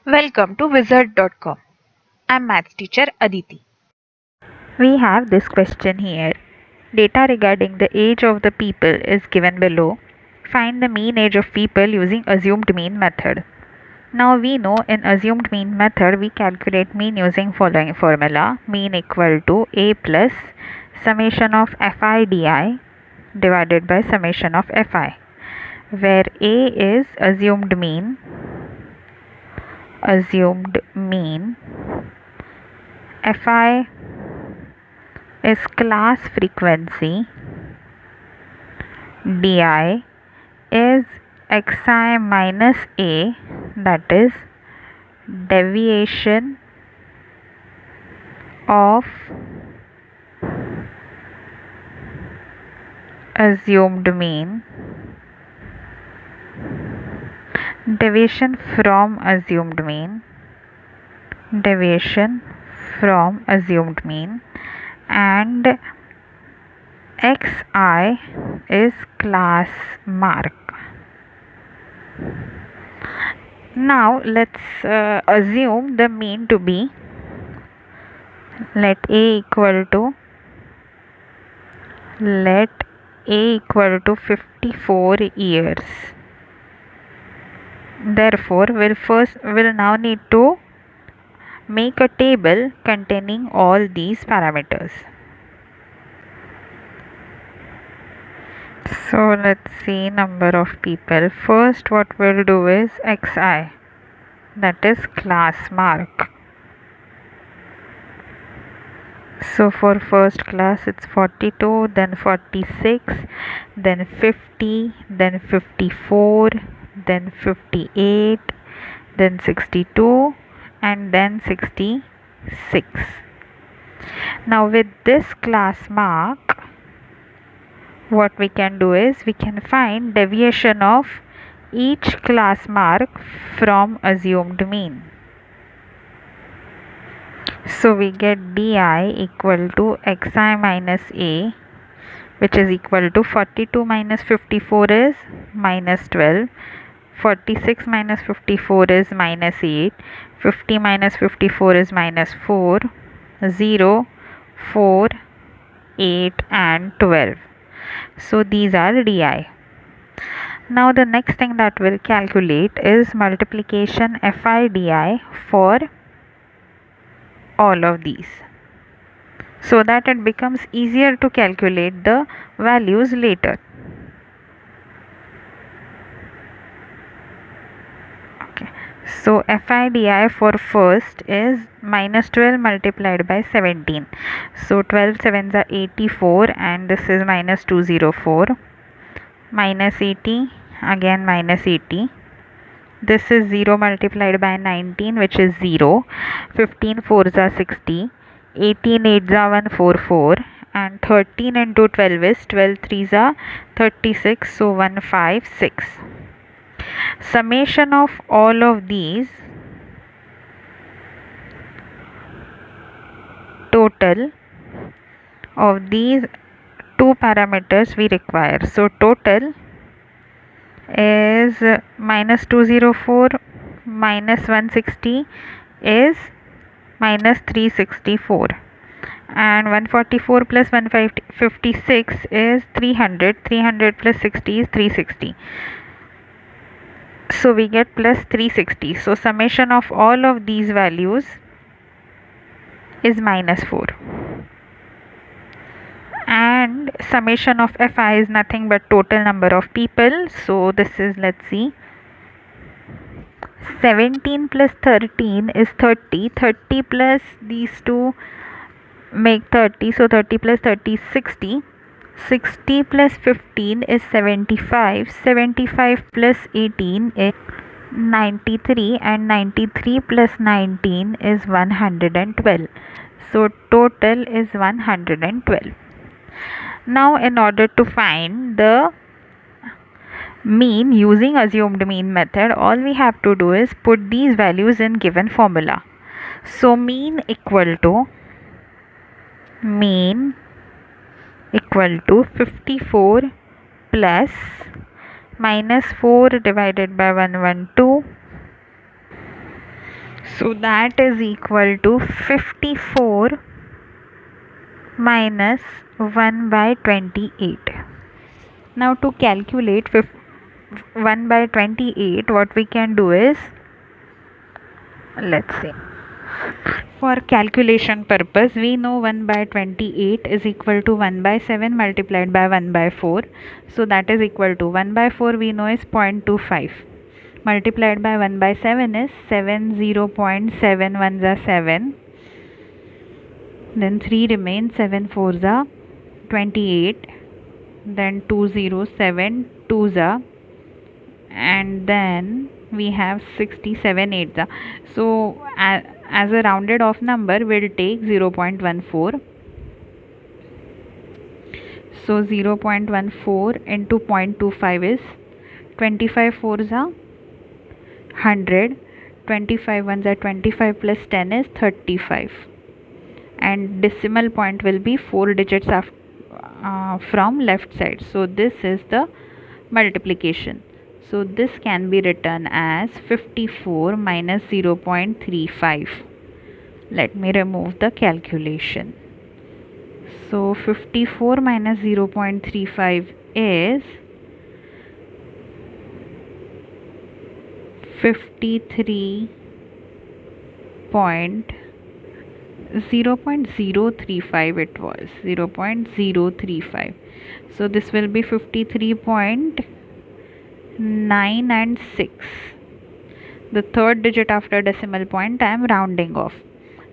Welcome to Wizard.com. I'm maths teacher Aditi. We have this question here. Data regarding the age of the people is given below. Find the mean age of people using assumed mean method. Now we know in assumed mean method we calculate mean using following formula. Mean equal to a plus summation of fi di divided by summation of fi, where a is assumed mean, fi is class frequency, di is xi minus a, that is deviation of assumed mean, deviation from assumed mean, and xi is class mark. Now let's assume the mean to be, let a equal to 54 years. Therefore we'll now need to make a table containing all these parameters. So let's see number of people. First what we'll do is xi, that is class mark. So for first class it's 42, then 46, then 50, then 54, then 58, then 62, and then 66. Now with this class mark, what we can do is we can find deviation of each class mark from assumed mean. So we get di equal to xi minus a, which is equal to 42 minus 54 is minus 12, 46 minus 54 is minus 8, 50 minus 54 is minus 4, 0, 4, 8 and 12. So these are di. Now the next thing that we'll calculate is multiplication fi di for all of these, so that it becomes easier to calculate the values later. Okay. So fi di for first is minus 12 multiplied by 17. So 12 sevens are 84 and this is minus 204. Minus 80, again minus 80. This is 0 multiplied by 19, which is 0. 15 fours are 60. 18 eights are 144. And 13 into 12 is 12 threes are 36. So 156. Summation of all of these total of these two parameters we require. So total is minus 204 minus 160 is minus 364, and 144 plus 156 is 300. 300 plus 60 is 360. So we get plus 360. So summation of all of these values is minus 4. And summation of fi is nothing but total number of people. So this is, let's see, 17 plus 13 is 30. 30 plus these two make 30. So 30 plus 30 is 60. 60 plus 15 is 75. 75 plus 18 is 93. And 93 plus 19 is 112. So total is 112. Now in order to find the mean using assumed mean method, all we have to do is put these values in given formula. So mean equal to 54 plus minus 4 divided by 112 So that is equal to 54 minus 1 by 28. Now to calculate 1 by 28, what we can do is, let's see. For calculation purpose, we know 1 by 28 is equal to 1 by 7 multiplied by 1 by 4. So that is equal to 1 by 4 we know is 0.25. Multiplied by 1 by 7 is 0.7 ones are 7. Then 3 remains, 7 fours are 28. Then 2 zeros, 7 twos are, and then we have 67 eights are. So as a rounded off number, we'll take 0.14. So 0.14 into 0.25 is 25 fours are 100. 25 ones are 25 plus 10 is 35. And decimal point will be 4 digits from left side. So this is the multiplication. So this can be written as 54 minus 0.35. Let me remove the calculation. So 54 minus 0.35 is 0.035 it was 0.035. So this will be 53.9 and 6. The third digit after decimal point I am rounding off.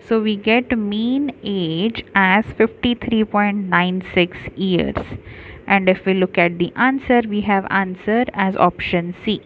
So we get mean age as 53.96 years. And if we look at the answer, we have answer as option C.